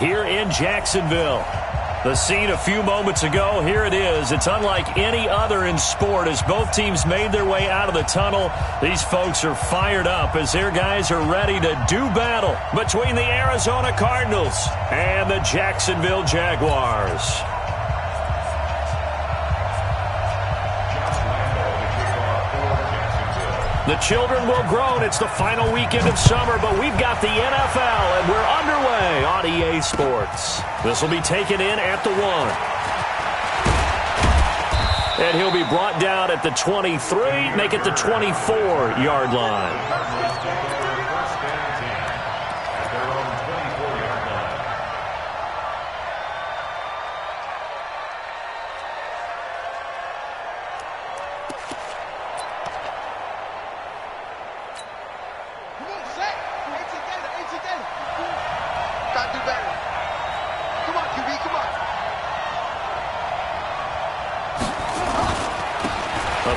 here in Jacksonville. The scene a few moments ago, here it is. It's unlike any other in sport as both teams made their way out of the tunnel. These folks are fired up as their guys are ready to do battle between the Arizona Cardinals and the Jacksonville Jaguars. The children will groan. It's the final weekend of summer, but we've got the NFL, and we're underway on EA Sports. This will be taken in at the 1. And he'll be brought down at the 23, make it the 24-yard line.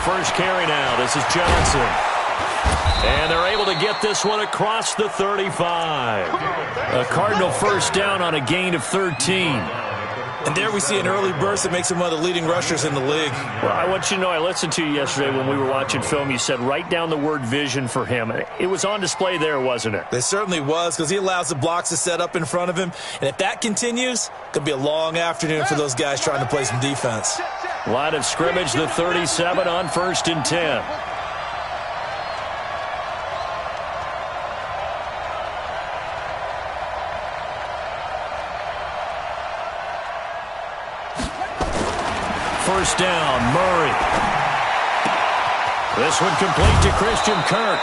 First carry now. This is Johnson. And they're able to get this one across the 35. A Cardinal first down on a gain of 13. And there we see an early burst that makes him one of the leading rushers in the league. Well, I want you to know, I listened to you yesterday when we were watching film. You said write down the word vision for him. It was on display there, wasn't it? It certainly was, because he allows the blocks to set up in front of him. And if that continues, it could be a long afternoon for those guys trying to play some defense. Line of scrimmage, the 37 on 1st and 10. First down, Murray. This one complete to Christian Kirk.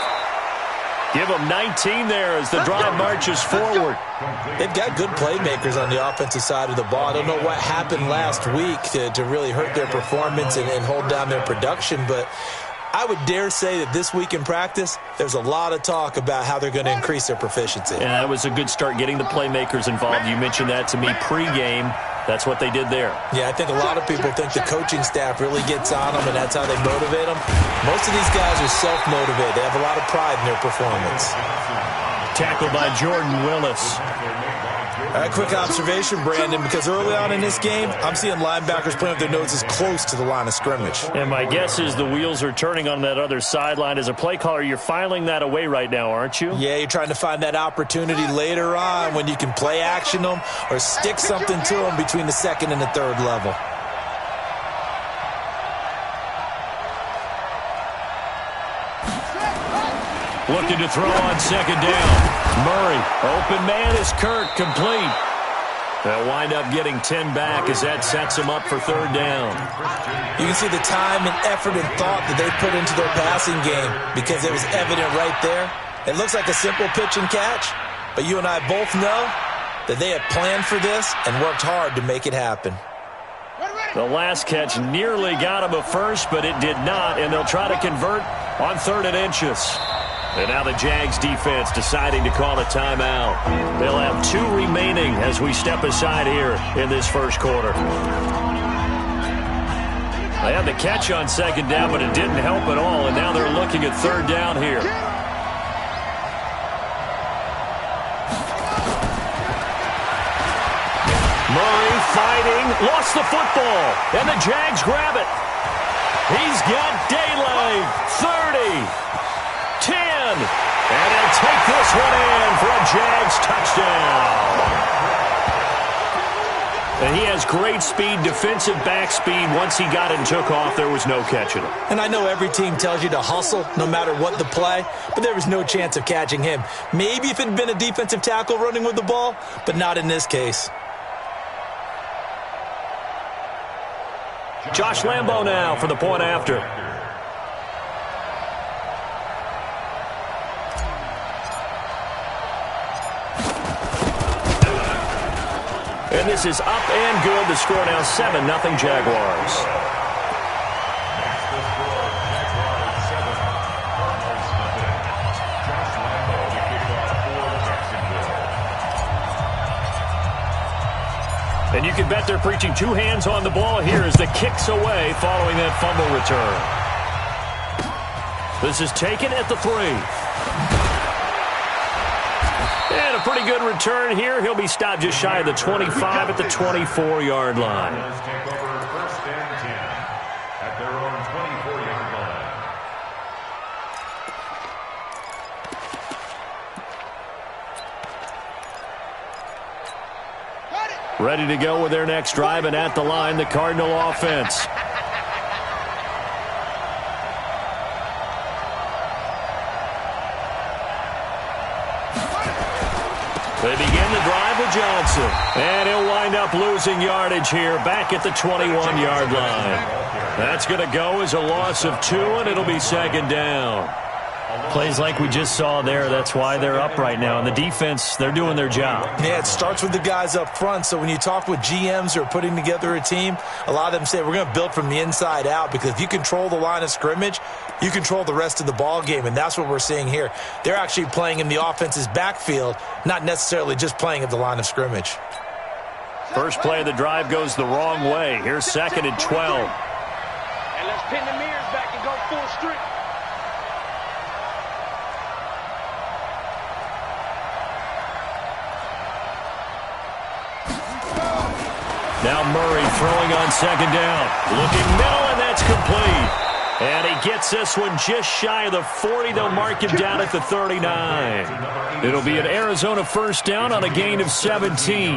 Give him 19 there as the drive marches forward. They've got good playmakers on the offensive side of the ball. I don't know what happened last week to really hurt their performance and hold down their production, but I would dare say that this week in practice, there's a lot of talk about how they're going to increase their proficiency. And that was a good start, getting the playmakers involved. You mentioned that to me pregame. That's what they did there. Yeah, I think a lot of people think the coaching staff really gets on them, and that's how they motivate them. Most of these guys are self-motivated. They have a lot of pride in their performance. Tackled by Jordan Willis. A quick observation, Brandon, because early on in this game, I'm seeing linebackers playing with their noses close to the line of scrimmage. And my guess is the wheels are turning on that other sideline. As a play caller, you're filing that away right now, aren't you? Yeah, you're trying to find that opportunity later on when you can play action them or stick something to them between the second and the third level. Looking to throw on second down. Murray, open man is Kirk, complete. They'll wind up getting 10 back as that sets them up for third down. You can see the time and effort and thought that they put into their passing game because it was evident right there. It looks like a simple pitch and catch, but you and I both know that they have planned for this and worked hard to make it happen. The last catch nearly got him a first, but it did not, and they'll try to convert on 3rd and inches. And now the Jags defense deciding to call a timeout. They'll have 2 remaining as we step aside here in this first quarter. They had the catch on second down, but it didn't help at all, and now they're looking at third down here. Murray fighting, lost the football, and the Jags grab it. He's got daylight, 30. 10, and they'll take this one in for a Jags touchdown. And he has great speed, defensive back speed. Once he got it and took off, there was no catching him. And I know every team tells you to hustle no matter what the play, but there was no chance of catching him. Maybe if it had been a defensive tackle running with the ball, but not in this case. Josh Lambo now for the point after. And this is up and good. The score now 7-0 Jaguars. And you can bet they're preaching 2 hands on the ball here as the kick's away following that fumble return. This is taken at the 3. And a pretty good return here. He'll be stopped just shy of the 25 at the 24-yard line. Take over first and 10 at their own 24-yard line. Ready to go with their next drive, and at the line, the Cardinal offense. They begin the drive with Johnson. And he'll wind up losing yardage here back at the 21-yard line. That's going to go as a loss of 2, and it'll be second down. Plays like we just saw there. That's why they're up right now. And the defense, they're doing their job. Yeah, it starts with the guys up front. So when you talk with GMs who are putting together a team, a lot of them say we're going to build from the inside out, because if you control the line of scrimmage, you control the rest of the ball game, and that's what we're seeing here. They're actually playing in the offense's backfield, not necessarily just playing at the line of scrimmage. First play of the drive goes the wrong way. Here's second and 12. And let's pin the mirrors back and go full strength. Now Murray throwing on second down. Looking middle, and that's complete. And he gets this one just shy of the 40. They'll mark him down at the 39. It'll be an Arizona first down on a gain of 17.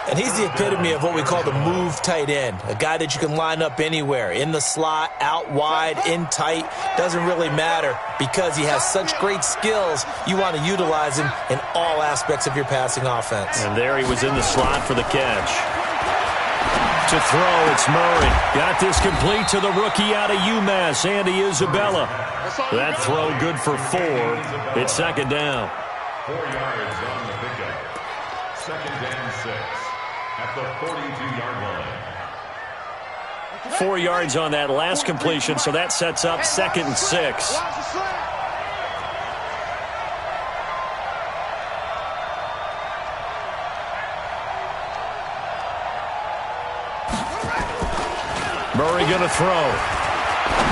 And he's the epitome of what we call the move tight end, a guy that you can line up anywhere, in the slot, out wide, in tight, doesn't really matter, because he has such great skills. You want to utilize him in all aspects of your passing offense. And there he was in the slot for the catch. To throw, it's Murray. Got this complete to the rookie out of UMass, Andy Isabella. That throw good for 4. It's second down. 4 yards on the pickup. Second and 6 at the 42-yard line. 4 yards on that last completion, so that sets up second and 6. Murray going to throw.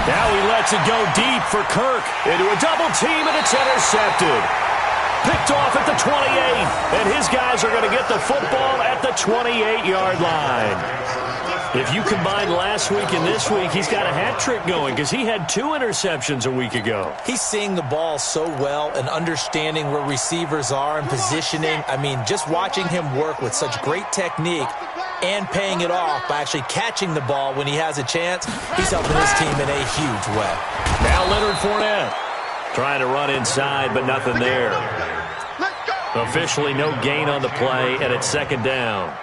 Now he lets it go deep for Kirk. Into a double team, and it's intercepted. Picked off at the 28, and his guys are going to get the football at the 28-yard line. If you combine last week and this week, he's got a hat trick going, because he had 2 interceptions a week ago. He's seeing the ball so well and understanding where receivers are and positioning. I mean, just watching him work with such great technique and paying it off by actually catching the ball when he has a chance, he's helping his team in a huge way. Now Leonard Fournette trying to run inside, but nothing there. Officially no gain on the play, and it's second down.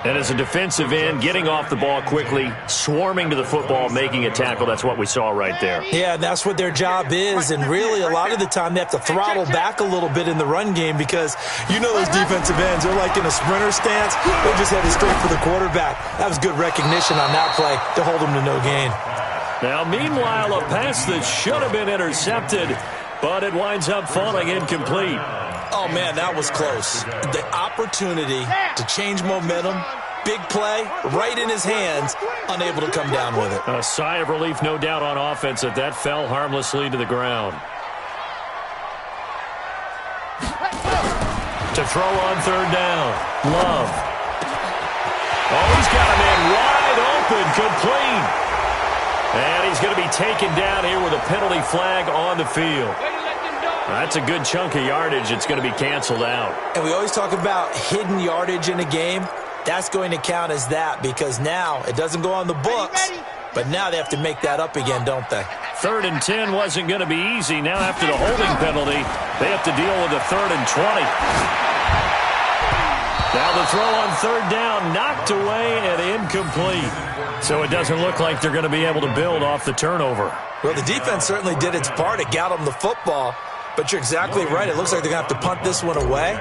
And as a defensive end, getting off the ball quickly, swarming to the football, making a tackle, that's what we saw right there. Yeah, that's what their job is, and really a lot of the time they have to throttle back a little bit in the run game, because you know those defensive ends, they're like in a sprinter stance. They just headed straight for the quarterback. That was good recognition on that play to hold them to no gain. Now, meanwhile, a pass that should have been intercepted, but it winds up falling incomplete. Oh, man, that was close. The opportunity to change momentum, big play, right in his hands, unable to come down with it. A sigh of relief, no doubt, on offense that fell harmlessly to the ground. To throw on third down, Love. Oh, he's got a man wide open, complete. And he's going to be taken down here with a penalty flag on the field. That's a good chunk of yardage. It's going to be canceled out. And we always talk about hidden yardage in a game. That's going to count as that, because now it doesn't go on the books, but now they have to make that up again, don't they? 3rd and 10 wasn't going to be easy. Now after the holding penalty, they have to deal with a 3rd and 20. Now the throw on third down, knocked away and incomplete. So it doesn't look like they're going to be able to build off the turnover. Well, the defense certainly did its part. It got them the football. But you're exactly right. It looks like they're going to have to punt this one away.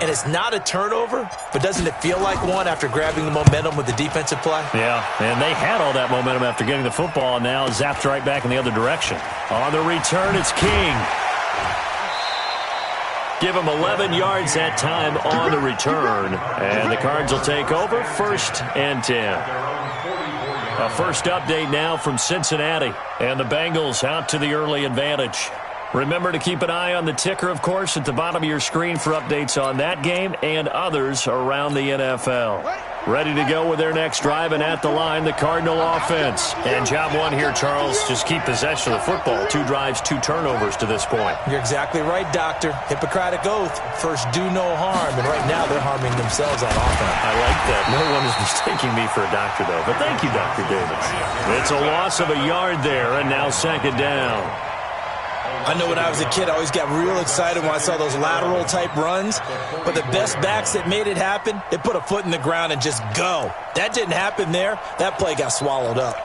And it's not a turnover, but doesn't it feel like one after grabbing the momentum with the defensive play? Yeah, and they had all that momentum after getting the football, and now zapped right back in the other direction. On the return, it's King. Give him 11 yards that time on the return. And the Cards will take over, 1st and 10. A first update now from Cincinnati. And the Bengals out to the early advantage. Remember to keep an eye on the ticker, of course, at the bottom of your screen for updates on that game and others around the NFL. Ready to go with their next drive, and at the line, the Cardinal offense. And job one here, Charles, just keep possession of the football. 2 drives, 2 turnovers to this point. You're exactly right, Doctor. Hippocratic oath, first do no harm. And right now they're harming themselves on offense. I like that. No one is mistaking me for a doctor, though. But thank you, Dr. Davis. It's a loss of a yard there, and now second down. I know when I was a kid, I always got real excited when I saw those lateral-type runs. But the best backs that made it happen, they put a foot in the ground and just go. That didn't happen there. That play got swallowed up.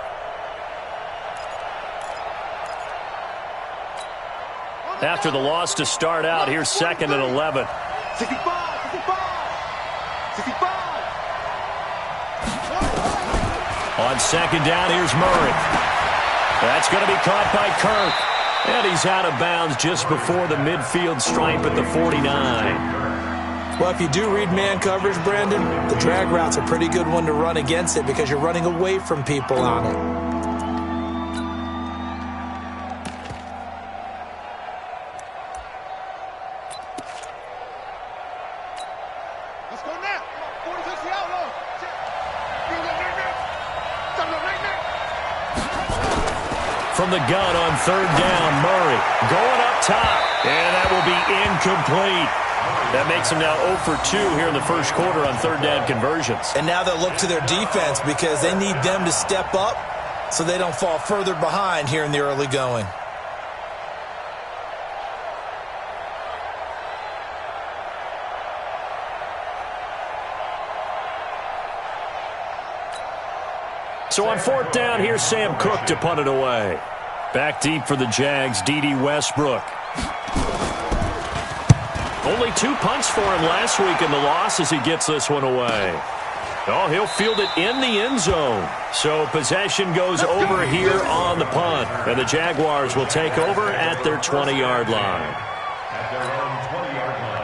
After the loss to start out, here's second and 11. 65. On second down, here's Murray. That's going to be caught by Kirk. And he's out of bounds just before the midfield stripe at the 49. Well, if you do read man coverage, Brandon, the drag route's a pretty good one to run against it because you're running away from people on it. Let's go now. 46 out low. From the gun on third down, Murray going up top. And that will be incomplete. That makes them now 0 for 2 here in the first quarter on third down conversions. And now they'll look to their defense because they need them to step up so they don't fall further behind here in the early going. So on fourth down, here's Sam Cook to punt it away. Back deep for the Jags, D.D. Westbrook. Only 2 punts for him last week in the loss as he gets this one away. Oh, he'll field it in the end zone. So possession goes over here on the punt. And the Jaguars will take over at their 20-yard line. At their own 20-yard line.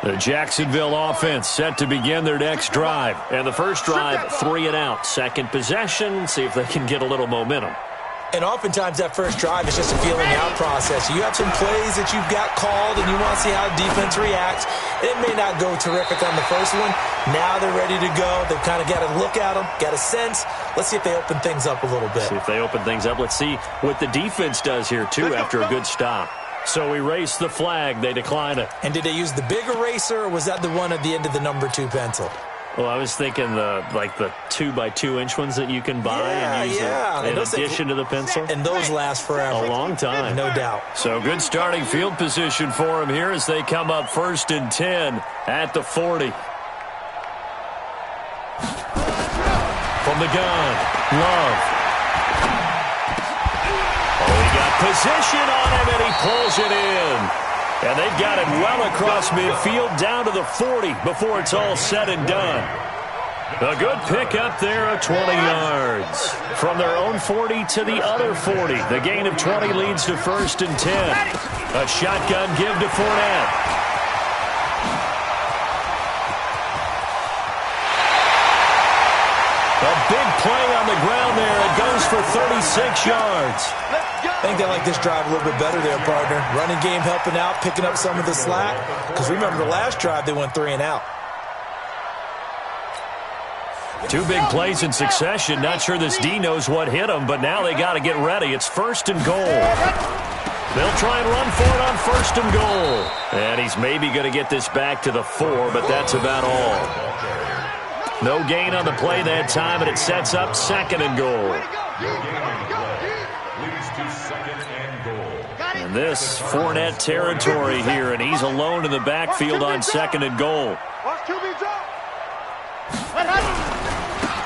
The Jacksonville offense set to begin their next drive. And the first drive, 3 and out. Second possession, see if they can get a little momentum. And oftentimes that first drive is just a feeling out process. You have some plays that you've got called and you want to see how defense reacts. It may not go terrific on the first one. Now they're ready to go. They've kind of got to look at them, got a sense. Let's see if they open things up a little bit. See if they open things up. Let's see what the defense does here, too, after a good stop. So erase the flag. They decline it. And did they use the big eraser, or was that the one at the end of the number 2 pencil? Well, I was thinking the 2x2-inch ones that you can buy and use in addition to the pencil. And those last forever. A long time. No doubt. So good starting field position for them here as they come up 1st and 10 at the 40. From the gun, Love. Oh, he got position on him, and he pulls it in. And they've got it well across midfield down to the 40 before it's all said and done. A good pick up there of 20 yards. From their own 40 to the other 40. The gain of 20 leads to 1st and 10. A shotgun give to Fournette. A big play on the ground there. It goes for 36 yards. I think they like this drive a little bit better there, partner. Running game helping out, picking up some of the slack. Because remember, the last drive, they went 3 and out. 2 big plays in succession. Not sure this D knows what hit them, but now they got to get ready. It's 1st and goal. They'll try and run for it on 1st and goal. And he's maybe going to get this back to the 4, but that's about all. No gain on the play that time, and it sets up 2nd and goal. And this Fournette territory here, and he's alone in the backfield on 2nd and goal.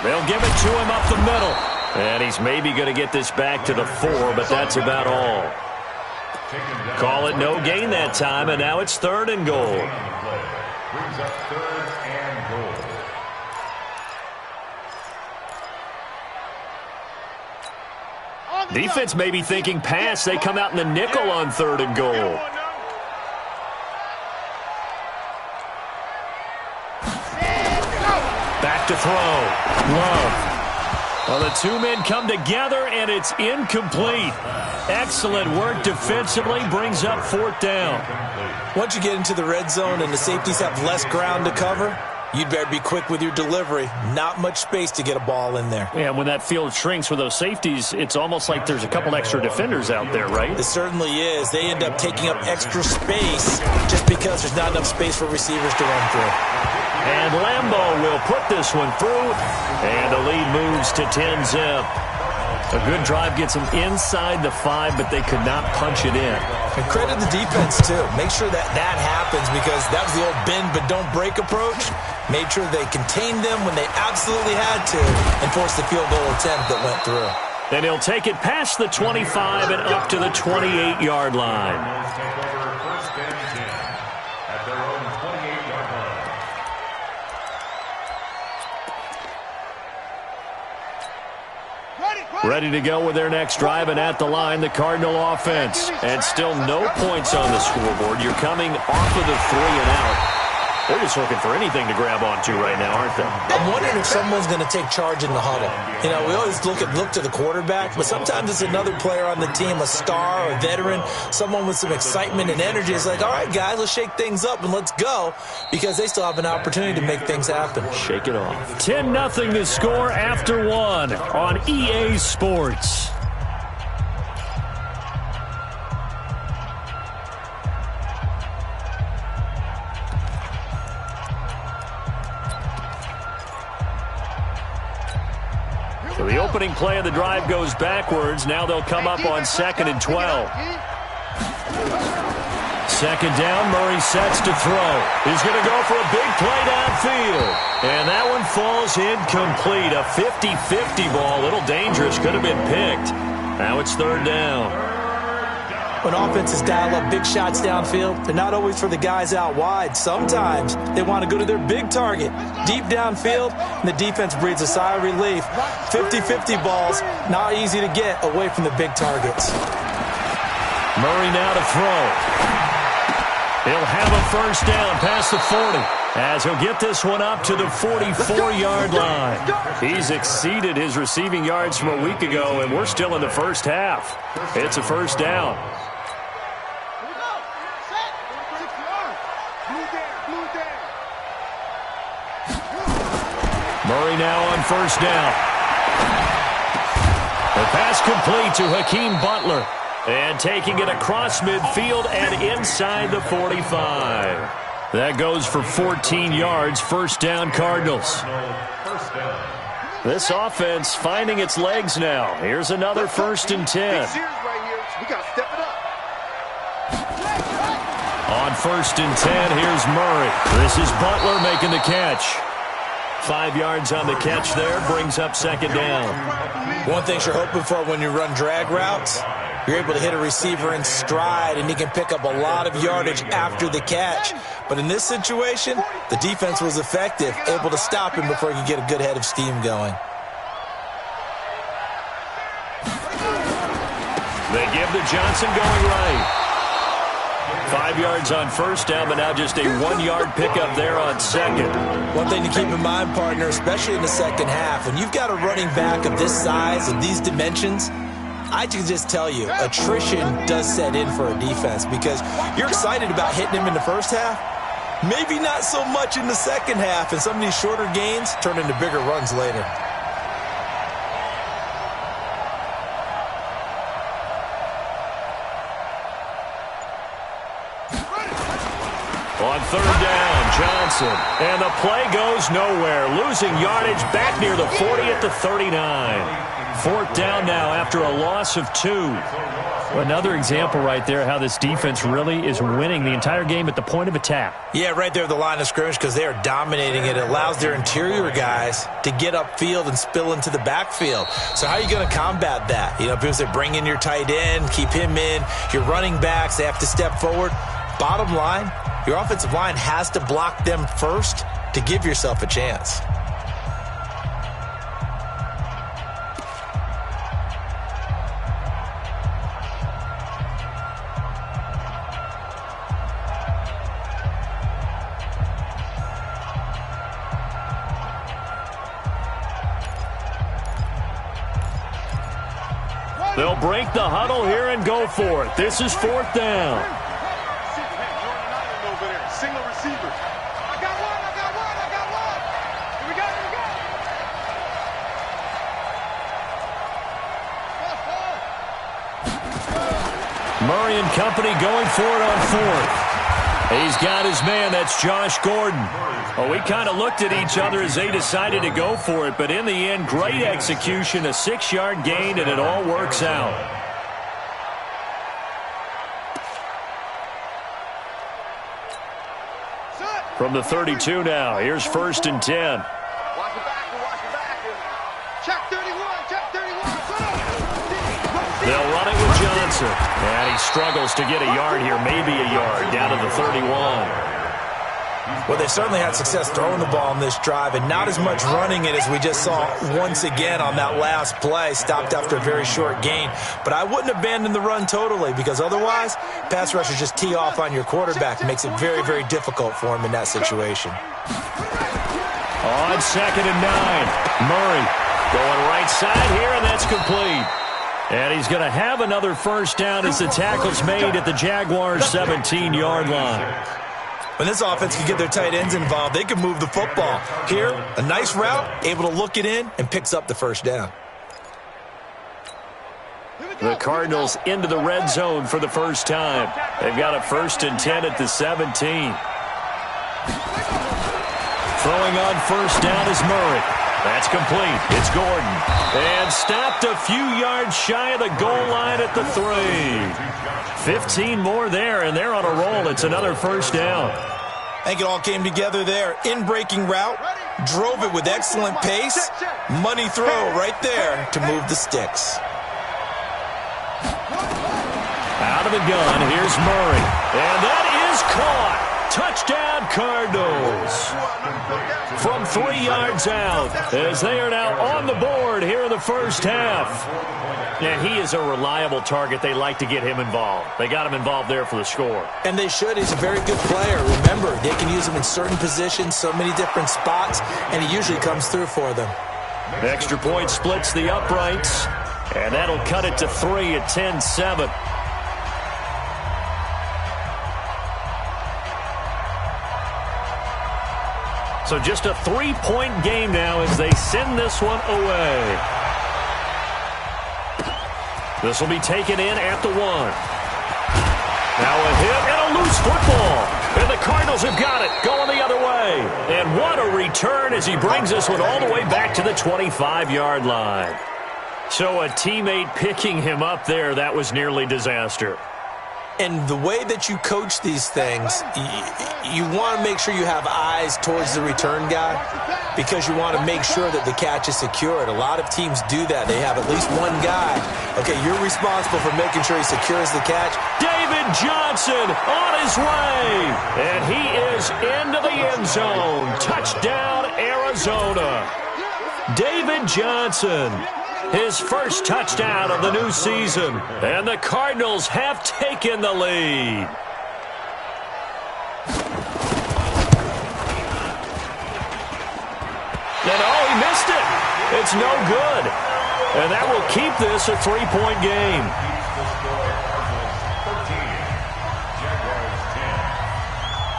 They'll give it to him up the middle. And he's maybe going to get this back to the 4, but that's about all. Call it no gain that time, and now it's 3rd and goal. Brings up 3rd and goal. Defense may be thinking pass. They come out in the nickel on 3rd and goal. Back to throw. Love. Well, the two men come together, and it's incomplete. Excellent work defensively. Brings up 4th down. Once you get into the red zone and the safeties have less ground to cover, you'd better be quick with your delivery. Not much space to get a ball in there. Yeah, when that field shrinks with those safeties, it's almost like there's a couple extra defenders out there, right? It certainly is. They end up taking up extra space just because there's not enough space for receivers to run through. And Lambo will put this one through, and the lead moves to 10-zip. A good drive gets them inside the 5, but they could not punch it in. And credit the defense, too. Make sure that happens, because that was the old bend but don't break approach. Made sure they contained them when they absolutely had to and forced the field goal attempt that went through. And he'll take it past the 25 and up to the 28-yard line. Ready to go with their next drive, and at the line, the Cardinal offense. And still no points on the scoreboard. You're coming off of the 3 and out. They're just looking for anything to grab onto right now, aren't they? I'm wondering if someone's going to take charge in the huddle. You know, we always look to the quarterback, but sometimes it's another player on the team, a star, a veteran, someone with some excitement and energy. It's like, all right, guys, let's shake things up and let's go, because they still have an opportunity to make things happen. Shake it off. 10-0 to score after 1 on EA Sports. So the opening play of the drive goes backwards. Now they'll come up on 2nd and 12. 2nd down, Murray sets to throw. He's going to go for a big play downfield. And that one falls incomplete. A 50-50 ball, a little dangerous, could have been picked. Now it's 3rd down. When offenses dial up big shots downfield, they're not always for the guys out wide. Sometimes they want to go to their big target, deep downfield, and the defense breathes a sigh of relief. 50-50 balls, not easy to get away from the big targets. Murray now to throw. He'll have a 1st down past the 40, as he'll get this one up to the 44-yard line. He's exceeded his receiving yards from a week ago, and we're still in the first half. It's a 1st down. Murray now on 1st down. The pass complete to Hakeem Butler. And taking it across midfield and inside the 45. That goes for 14 yards. 1st down, Cardinals. This offense finding its legs now. Here's another 1st and 10. On 1st and 10, here's Murray. This is Butler making the catch. 5 yards on the catch there, brings up 2nd down. One thing you're hoping for when you run drag routes, you're able to hit a receiver in stride, and he can pick up a lot of yardage after the catch. But in this situation, the defense was effective, able to stop him before he could get a good head of steam going. They give to Johnson going right. 5 yards on 1st down, but now just a 1-yard pickup there on 2nd. One thing to keep in mind, partner, especially in the second half, when you've got a running back of this size and these dimensions, I can just tell you, attrition does set in for a defense, because you're excited about hitting him in the first half, maybe not so much in the second half, and some of these shorter gains turn into bigger runs later. On 3rd down, Johnson. And the play goes nowhere. Losing yardage back near the 40 at the 39. 4th down now after a loss of 2. Another example right there how this defense really is winning the entire game at the point of attack. Yeah, right there at the line of scrimmage, because they are dominating it. It allows their interior guys to get upfield and spill into the backfield. So how are you going to combat that? You know, people say bring in your tight end, keep him in. Your running backs, they have to step forward. Bottom line, your offensive line has to block them first to give yourself a chance. They'll break the huddle here and go for it. This is 4th down. Single receiver. I got one. Here we go. Murray and company going for it on 4th. He's got his man. That's Josh Gordon. Well, we kind of looked at each other as they decided to go for it, but in the end, great execution, a 6-yard gain, and it all works out. From the 32 now, here's 1st and 10. Watch it back. Check 31. They'll run it with Johnson. And he struggles to get a yard here, maybe a yard, down to the 31. Well, they certainly had success throwing the ball on this drive, and not as much running it as we just saw once again on that last play. Stopped after a very short gain. But I wouldn't abandon the run totally, because otherwise, pass rushers just tee off on your quarterback. It makes it very, very difficult for him in that situation. On 2nd and 9, Murray going right side here, and that's complete. And he's going to have another first down as the tackle's made at the Jaguars' 17-yard line. When this offense can get their tight ends involved, they can move the football. Here, a nice route, able to look it in, and picks up the first down. The Cardinals into the red zone for the first time. They've got a 1st and 10 at the 17. Throwing on first down is Murray. That's complete. It's Gordon. And stopped a few yards shy of the goal line at the 3. 15 more there, and they're on a roll. It's another first down. I think it all came together there. In-breaking route, drove it with excellent pace. Money throw right there to move the sticks. Out of the gun, here's Murray. And that is caught. Touchdown, Cardinals. From 3 yards out, as they are now on the board here in the first half. And he is a reliable target. They like to get him involved. They got him involved there for the score. And they should. He's a very good player. Remember, they can use him in certain positions, so many different spots, and he usually comes through for them. Extra point splits the uprights, and that'll cut it to 3 at 10-7. So just a 3-point game now as they send this one away. This will be taken in at the 1. Now a hit and a loose football. And the Cardinals have got it, going the other way. And what a return as he brings this one all the way back to the 25-yard line. So a teammate picking him up there, that was nearly disaster. And the way that you coach these things, you want to make sure you have eyes towards the return guy because you want to make sure that the catch is secured. A lot of teams do that. They have at least one guy. Okay, you're responsible for making sure he secures the catch. David Johnson on his way. And he is into the end zone. Touchdown, Arizona. David Johnson. His first touchdown of the new season. And the Cardinals have taken the lead. And oh, he missed it. It's no good. And that will keep this a 3-point game.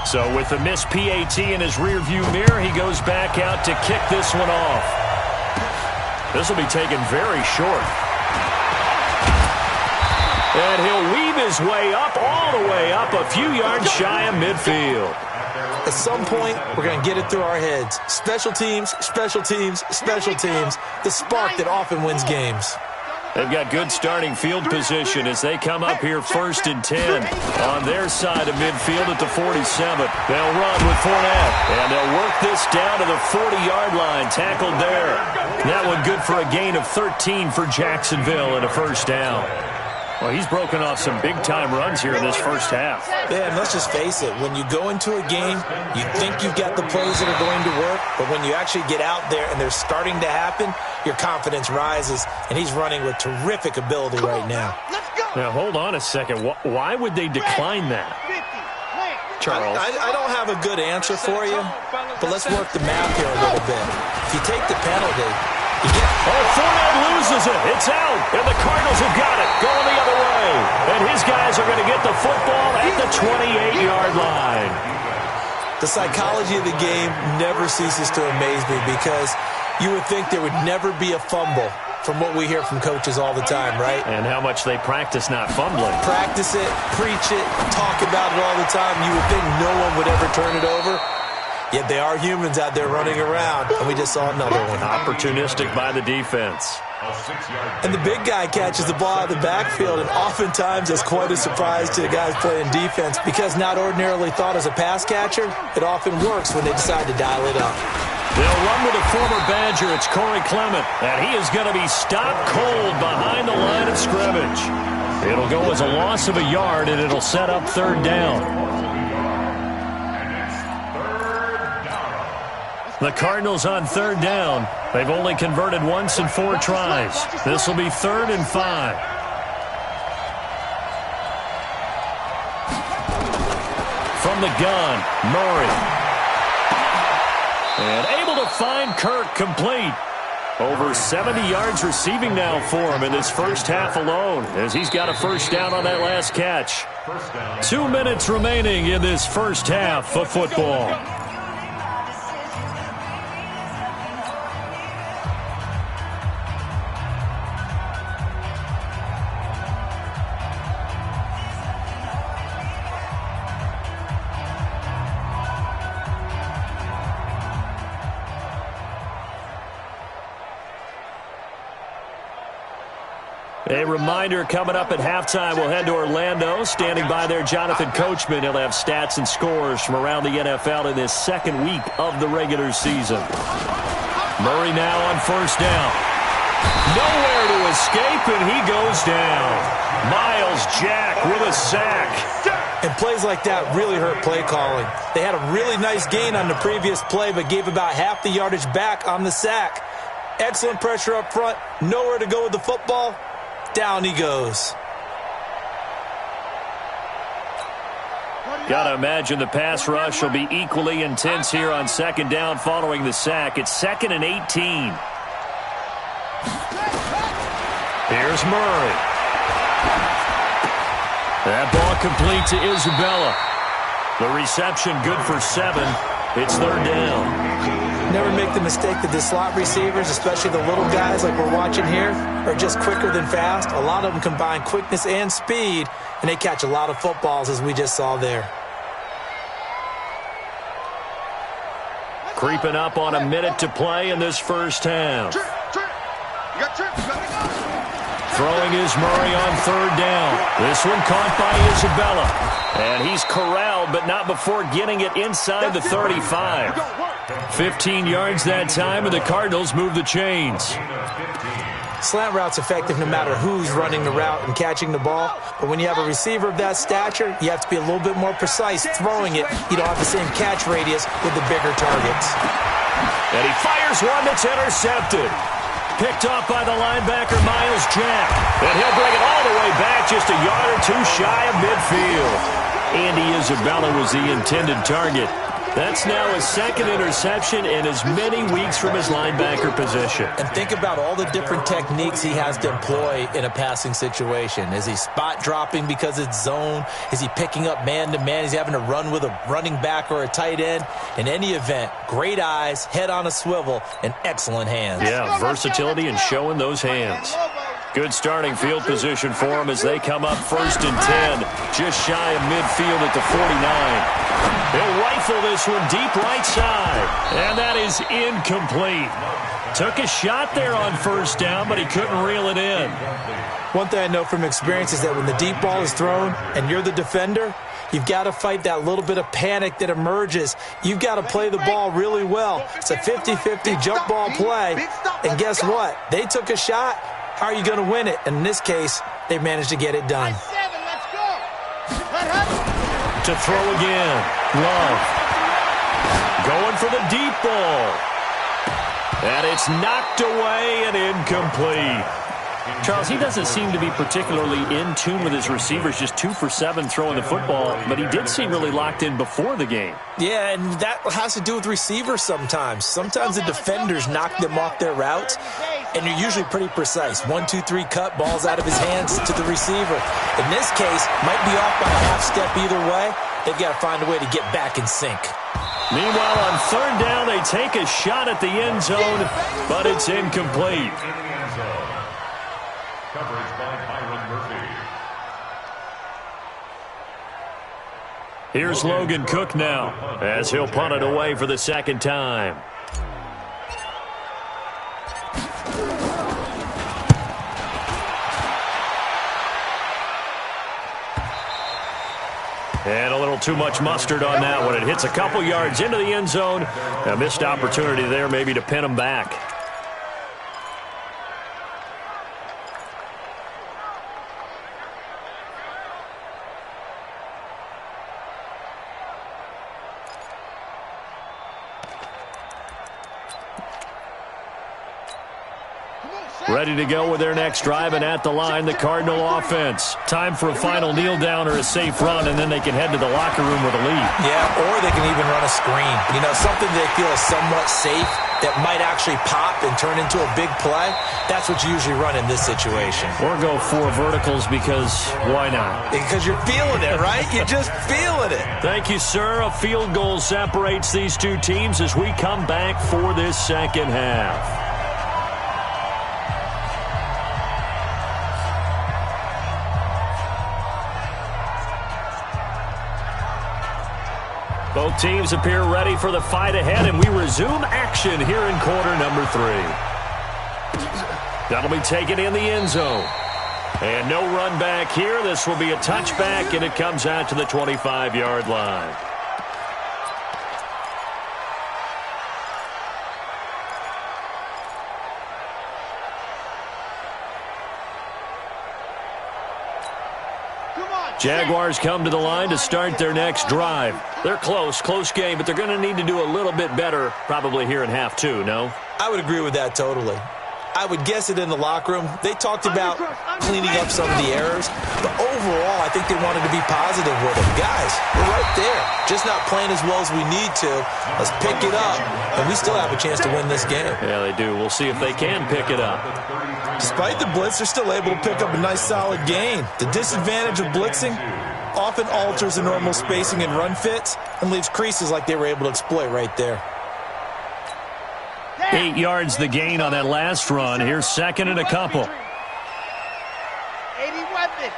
So with the missed PAT in his rearview mirror, he goes back out to kick this one off. This will be taken very short. And he'll weave his way up, all the way up, a few yards shy of midfield. At some point, we're going to get it through our heads. Special teams, special teams, special teams. The spark that often wins games. They've got good starting field position as they come up here 1st and 10 on their side of midfield at the 47. They'll run with Fournette, and they'll work this down to the 40-yard line, tackled there. That one good for a gain of 13 for Jacksonville and a first down. Well, he's broken off some big-time runs here in this first half. Yeah, and let's just face it. When you go into a game, you think you've got the plays that are going to work, but when you actually get out there and they're starting to happen, your confidence rises, and he's running with terrific ability right now. Now, hold on a second. Why would they decline that? Charles? I don't have a good answer for you, but let's work the math here a little bit. If you take the penalty, Fournette loses it. It's out, and the Cardinals have got it. Going the other way. And his guys are going to get the football at the 28-yard line. The psychology of the game never ceases to amaze me because you would think there would never be a fumble from what we hear from coaches all the time, right? And how much they practice not fumbling. Practice it, preach it, talk about it all the time. You would think no one would ever turn it over. Yet they are humans out there running around, and we just saw another one. Opportunistic by the defense. And the big guy catches the ball out of the backfield, and oftentimes it's quite a surprise to the guys playing defense because not ordinarily thought as a pass catcher, it often works when they decide to dial it up. They'll run with a former Badger. It's Corey Clement, and he is going to be stopped cold behind the line of scrimmage. It'll go as a loss of a yard, and it'll set up third down. The Cardinals on third down. They've only converted once in 4 tries. This will be 3rd and 5. From the gun, Murray. And able to find Kirk complete. Over 70 yards receiving now for him in this first half alone as he's got a first down on that last catch. 2 minutes remaining in this first half of football. A reminder coming up at halftime, we'll head to Orlando. Standing by there, Jonathan Coachman. He'll have stats and scores from around the NFL in this second week of the regular season. Murray now on first down. Nowhere to escape, and he goes down. Myles Jack with a sack. And plays like that really hurt play calling. They had a really nice gain on the previous play, but gave about half the yardage back on the sack. Excellent pressure up front. Nowhere to go with the football. Down he goes. Got to imagine the pass rush will be equally intense here on second down following the sack. It's 2nd and 18. Here's Murray. That ball complete to Isabella. The reception good for 7. It's third down. Never make the mistake that the slot receivers, especially the little guys like we're watching here, are just quicker than fast. A lot of them combine quickness and speed, and they catch a lot of footballs, as we just saw there. Creeping up on a minute to play in this first half. Throwing is Murray on third down. This one caught by Isabella. And he's corralled, but not before getting it inside the 35. 15 yards that time, and the Cardinals move the chains. Slant route's effective no matter who's running the route and catching the ball. But when you have a receiver of that stature, you have to be a little bit more precise throwing it. You don't have the same catch radius with the bigger targets. And he fires one that's intercepted. Picked off by the linebacker, Myles Jack. And he'll bring it all the way back just a yard or two shy of midfield. Andy Isabella was the intended target. That's now his 2nd interception in as many weeks from his linebacker position. And think about all the different techniques he has to employ in a passing situation. Is he spot dropping because it's zone? Is he picking up man-to-man? Is he having to run with a running back or a tight end? In any event, great eyes, head on a swivel, and excellent hands. Yeah, versatility and showing those hands. Good starting field position for them as they come up 1st and 10, just shy of midfield at the 49. He'll rifle this one deep right side, and that is incomplete. Took a shot there on first down, but he couldn't reel it in. One thing I know from experience is that when the deep ball is thrown and you're the defender, you've got to fight that little bit of panic that emerges. You've got to play the ball really well. It's a 50-50 jump ball play, and guess what? They took a shot. How are you going to win it? And in this case, they managed to get it done. To throw again. Love. Going for the deep ball. And it's knocked away and incomplete. Charles, he doesn't seem to be particularly in tune with his receivers, just 2 for 7 throwing the football, but he did seem really locked in before the game. Yeah, and that has to do with receivers sometimes. Sometimes the defenders knock them off their routes. and you're usually pretty precise. 1, 2, 3 cut, balls out of his hands to the receiver. In this case, might be off by a half step either way. They've got to find a way to get back in sync. Meanwhile, on third down, they take a shot at the end zone, but it's incomplete. In the end zone. Coverage by Byron Murphy. Here's Logan Cook now, as he'll punt it away for the second time. And a little too much mustard on that one. It hits a couple yards into the end zone. A missed opportunity there maybe to pin him back. Ready to go with their next drive, and at the line, the Cardinal offense. Time for a final kneel down or a safe run, and then they can head to the locker room with a lead. Yeah, or they can even run a screen. You know, something they feel is somewhat safe that might actually pop and turn into a big play. That's what you usually run in this situation. Or go 4 verticals because why not? Because you're feeling it, right? You're just feeling it. Thank you, sir. A field goal separates these two teams as we come back for this second half. Both teams appear ready for the fight ahead, and we resume action here in quarter number 3. That'll be taken in the end zone. And no run back here. This will be a touchback, and it comes out to the 25-yard line. Jaguars come to the line to start their next drive. They're close game, but they're going to need to do a little bit better probably here in half 2, no? I would agree with that totally. I would guess it in the locker room. They talked about cleaning up some of the errors, but overall, I think they wanted to be positive with it. Guys, we're right there. Just not playing as well as we need to. Let's pick it up, and we still have a chance to win this game. Yeah, they do. We'll see if they can pick it up. Despite the blitz, they're still able to pick up a nice, solid gain. The disadvantage of blitzing often alters the normal spacing and run fits and leaves creases like they were able to exploit right there. 8 yards the gain on that last run. Here's second and a couple. 80 weapon.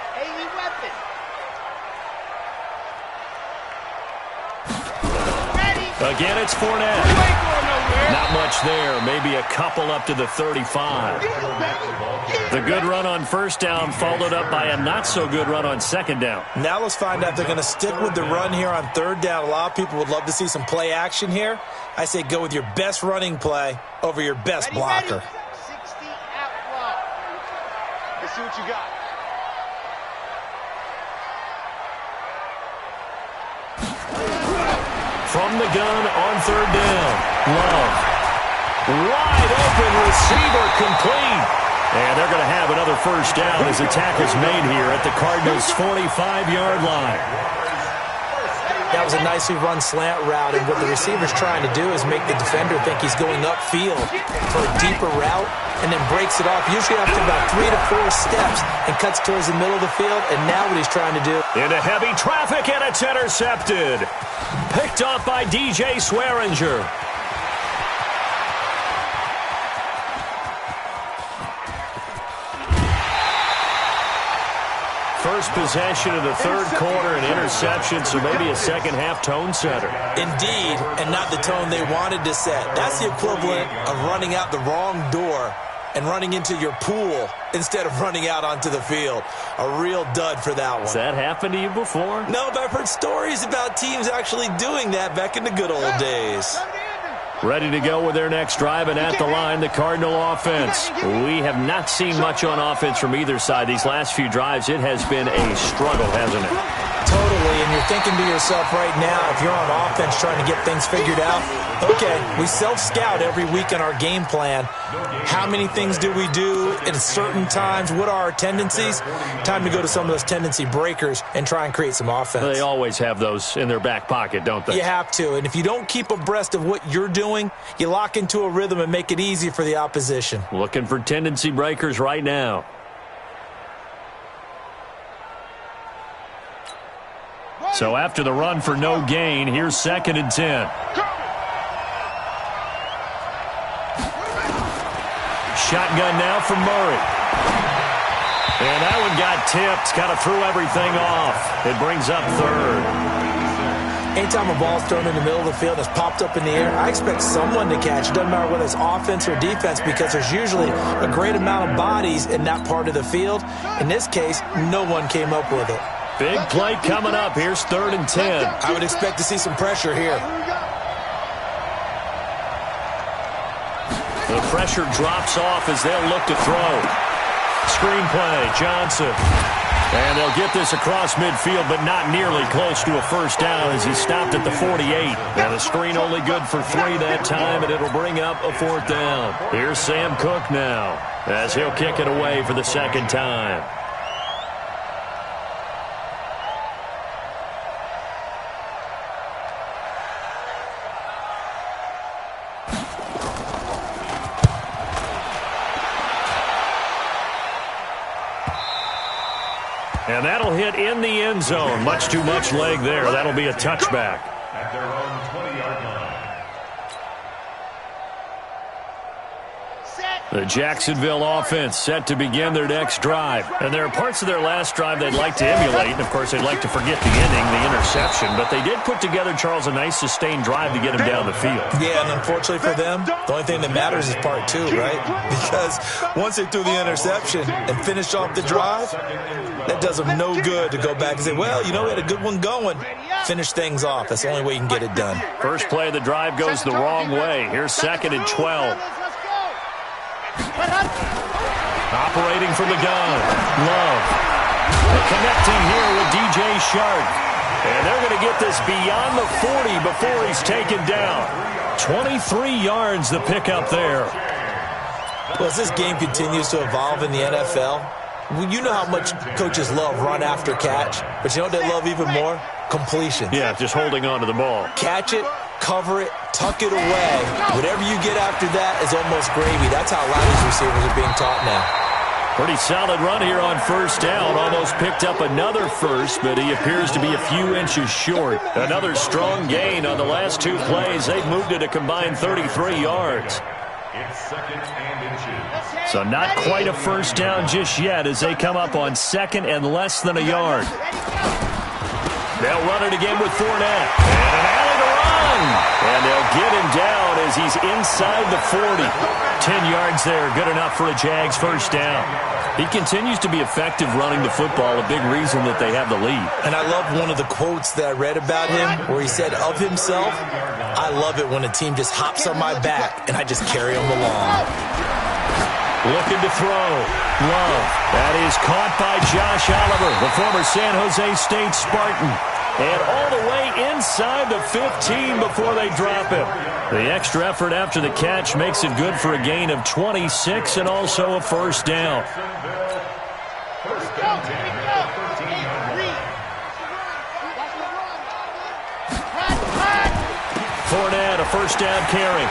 Again, it's Fournette. Not much there. Maybe a couple up to the 35. The good run on first down followed up by a not-so-good run on second down. Now let's find out if they're going to stick with the run here on third down. A lot of people would love to see some play action here. I say go with your best running play over your best blocker. 60 out low. Let's see what you got. From the gun on third down. Love. Wide open receiver complete. And they're going to have another first down as the tackle's made here at the Cardinals' 45-yard line. That was a nicely run slant route, and what the receiver's trying to do is make the defender think he's going upfield for a deeper route and then breaks it off, usually after about 3 to 4 steps, and cuts towards the middle of the field. And now what he's trying to do. Into heavy traffic, and it's intercepted. Picked off by DJ Swearinger. First possession of the third quarter, an interception, so maybe a second-half tone setter. Indeed, and not the tone they wanted to set. That's the equivalent of running out the wrong door and running into your pool instead of running out onto the field. A real dud for that one. Has that happened to you before? No, but I've heard stories about teams actually doing that back in the good old days. Ready to go with their next drive, and at the line, the Cardinal offense. We have not seen much on offense from either side. These last few drives, it has been a struggle, hasn't it? Totally, and you're thinking to yourself right now, if you're on offense trying to get things figured out, okay, we self-scout every week in our game plan. How many things do we do at certain times? What are our tendencies? Time to go to some of those tendency breakers and try and create some offense. They always have those in their back pocket, don't they? You have to, and if you don't keep abreast of what you're doing, you lock into a rhythm and make it easy for the opposition. Looking for tendency breakers right now. So after the run for no gain, here's 2nd and 10. Shotgun now from Murray. And that one got tipped. Kind of threw everything off. It brings up 3rd. Anytime a ball's thrown in the middle of the field and it's popped up in the air, I expect someone to catch. It doesn't matter whether it's offense or defense because there's usually a great amount of bodies in that part of the field. In this case, no one came up with it. Big play coming up. Here's 3rd and 10. I would expect to see some pressure here. The pressure drops off as they'll look to throw. Screen play, Johnson. And they'll get this across midfield, but not nearly close to a first down as he stopped at the 48. And the screen only good for 3 that time, and it'll bring up a 4th down. Here's Sam Cook now as he'll kick it away for the 2nd time. And that'll hit in the end zone. Much too much leg there. That'll be a touchback. At their own 20-yard line. The Jacksonville offense set to begin their next drive. And there are parts of their last drive they'd like to emulate. And, of course, they'd like to forget the ending, the interception. But they did put together, Charles, a nice sustained drive to get him down the field. Yeah, and unfortunately for them, the only thing that matters is part 2, right? Because once they threw the interception and finished off the drive, that does them no good to go back and say, well, you know, we had a good one going. Finish things off. That's the only way you can get it done. First play of the drive goes the wrong way. Here's 2nd and 12. Operating from the gun. Love. And connecting here with DJ Shark. And they're going to get this beyond the 40 before he's taken down. 23 yards the pickup there. Well, as this game continues to evolve in the NFL, you know how much coaches love run after catch, but you know what they love even more? Completion. Yeah, just holding on to the ball. Catch it, cover it, tuck it away. Whatever you get after that is almost gravy. That's how a lot of these receivers are being taught now. Pretty solid run here on first down. Almost picked up another first, but he appears to be a few inches short. Another strong gain on the last 2 plays. They've moved it a combined 33 yards. It's 2nd and inches. So not quite a first down just yet as they come up on 2nd and less than a yard. They'll run it again with Fournette. And an alley to run. And they'll get him down as he's inside the 40. 10 yards there, good enough for a Jags first down. He continues to be effective running the football, a big reason that they have the lead. And I love one of the quotes that I read about him where he said of himself, I love it when a team just hops on my back and I just carry them along. Looking to throw. Love. That is caught by Josh Oliver, the former San Jose State Spartan. And all the way inside the 15 before they drop him. The extra effort after the catch makes it good for a gain of 26 and also a first down. First down 10 at the 13-yard line. Fournette, a first down carry.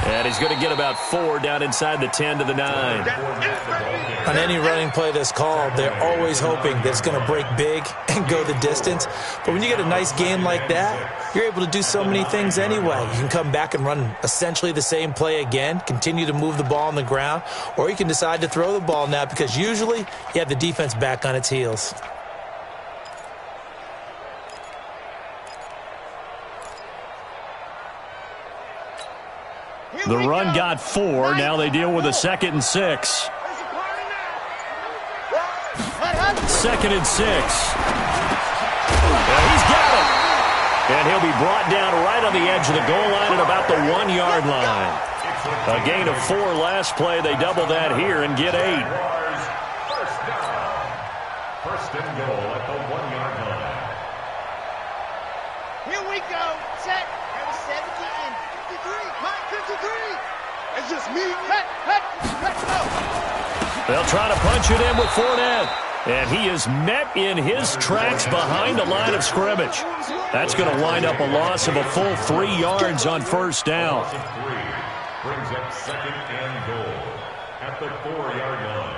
And he's going to get about 4 down inside the 10 to the 9. On any running play that's called, they're always hoping that it's going to break big and go the distance. But when you get a nice game like that, you're able to do so many things anyway. You can come back and run essentially the same play again, continue to move the ball on the ground, or you can decide to throw the ball now because usually you have the defense back on its heels. The run got 4. Now they deal with a 2nd and 6. 2nd and 6. And he's got it. And he'll be brought down right on the edge of the goal line at about the 1-yard line. A gain of 4 last play. They double that here and get 8. First down. First and goal at the 1-yard line. Here we go. Set. Number 17. 53. Mike, 53. It's just me. Let's go. They'll try to punch it in with Fournette. And he is met in his tracks behind the line of scrimmage. That's going to wind up a loss of a full 3 yards on first down. Brings up second and goal at the 4-yard line.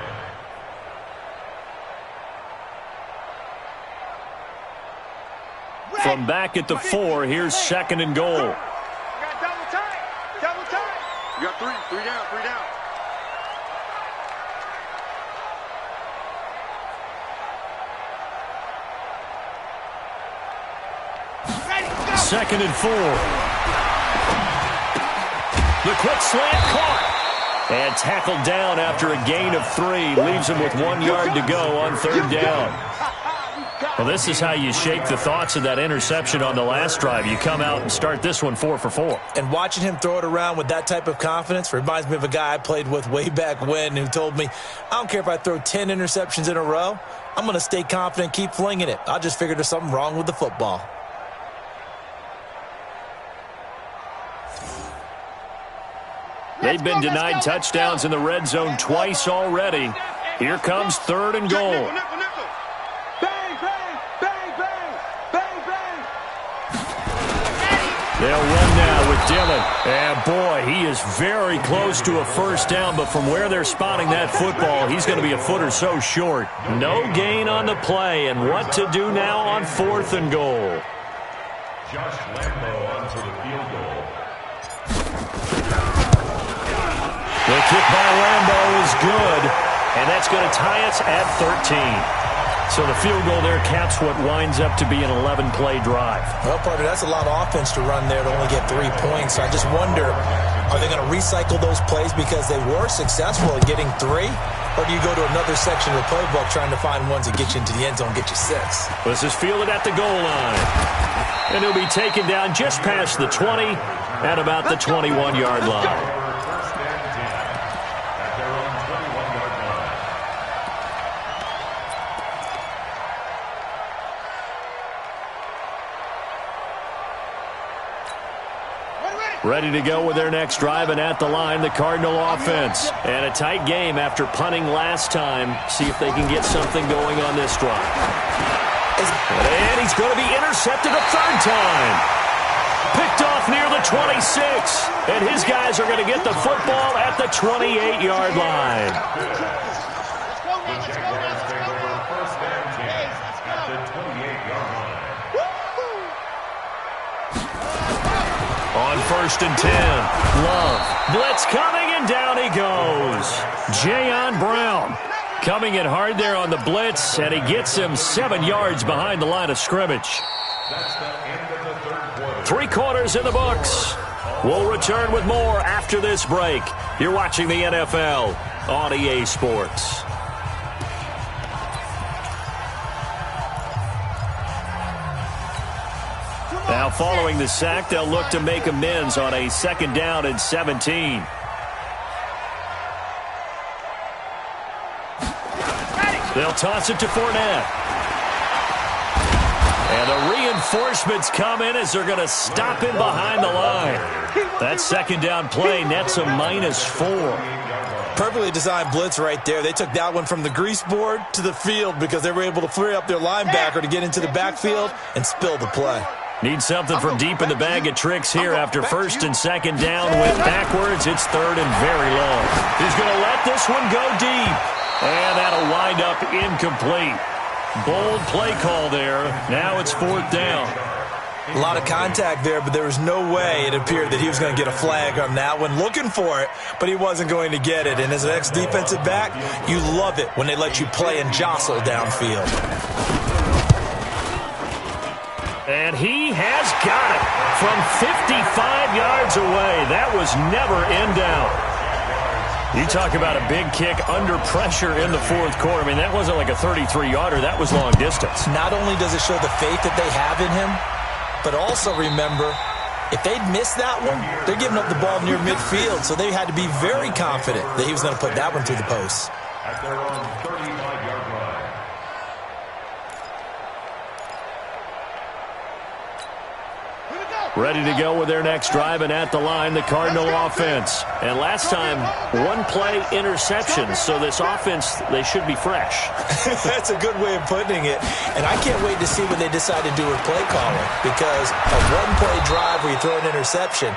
From back at the 4, here's second and goal. You got double time. Double time. You got three down. Second and 4. The quick slant caught. And tackled down after a gain of 3. Leaves him with 1 yard to go on third down. Well, this is how you shake the thoughts of that interception on the last drive. You come out and start this one 4 for 4. And watching him throw it around with that type of confidence reminds me of a guy I played with way back when who told me, I don't care if I throw 10 interceptions in a row. I'm going to stay confident, keep flinging it. I just figured there's something wrong with the football. They've been denied touchdowns in the red zone twice already. Here comes third and goal. Bang, bang, bang, bang, bang, bang. They'll run now with Dillon. And boy, he is very close to a first down, but from where they're spotting that football, he's going to be a foot or so short. No gain on the play, and what to do now on fourth and goal. Josh Lambo onto the field goal. The kick by Lambo is good, and that's going to tie us at 13. So the field goal there caps what winds up to be an 11-play drive. Well, partner, that's a lot of offense to run there to only get 3 points. So I just wonder, are they going to recycle those plays because they were successful in getting 3? Or do you go to another section of the playbook trying to find ones that get you into the end zone, get you 6? This is fielded at the goal line. And he'll be taken down just past the 20 at about the 21-yard line. Ready to go with their next drive, and at the line, the Cardinal offense. And a tight game after punting last time. See if they can get something going on this drive. And he's going to be intercepted a third time. Picked off near the 26. And his guys are going to get the football at the 28-yard line. The Jaguars take over first and 10 at the 28-yard line. On first and 10, Love. Blitz coming, and down he goes. Jayon Brown coming in hard there on the blitz, and he gets him 7 yards behind the line of scrimmage. That's the end of the third quarter. 3 quarters in the books. We'll return with more after this break. You're watching the NFL on EA Sports. Now, following the sack, they'll look to make amends on a second down and 17. They'll toss it to Fournette. And the reinforcements come in as they're going to stop him behind the line. That second down play nets a -4. Perfectly designed blitz right there. They took that one from the grease board to the field because they were able to free up their linebacker to get into the backfield and spill the play. Need something from deep in the bag of tricks here after first and second down. Went backwards. It's third and very long. He's going to let this one go deep. And that'll wind up incomplete. Bold play call there. Now it's fourth down. A lot of contact there, but there was no way it appeared that he was going to get a flag on that one. Looking for it, but he wasn't going to get it. And as an ex-defensive back, you love it when they let you play and jostle downfield. And he has got it from 55 yards away. That was never in doubt. You talk about a big kick under pressure in the fourth quarter. I mean, that wasn't like a 33-yarder. That was long distance. Not only does it show the faith that they have in him, but also remember, if they'd missed that one, they're giving up the ball near midfield, so they had to be very confident that he was going to put that one through the post. At their own 35-yard line. Ready to go with their next drive, and at the line, the Cardinal offense. And last time, one-play interception, so this offense, they should be fresh. That's a good way of putting it. And I can't wait to see what they decide to do with play calling, because a one-play drive where you throw an interception,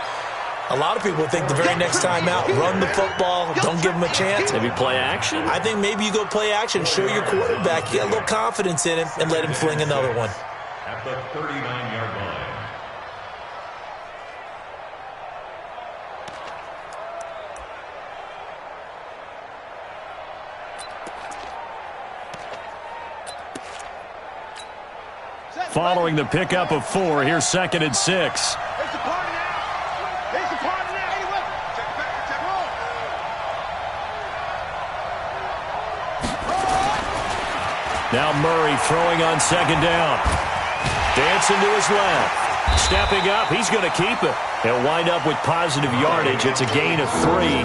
a lot of people think the very next time out, run the football, don't give them a chance. Maybe play action? I think maybe you go play action, show your quarterback, get a little confidence in him, and let him fling another one. At the 39-yard line. Following the pickup of 4, here's 2nd and 6. There's the party now. There's the party now. Anyway, check back, check roll. Now Murray throwing on 2nd down. Dancing to his left. Stepping up, he's going to keep it. He'll wind up with positive yardage. It's a gain of 3,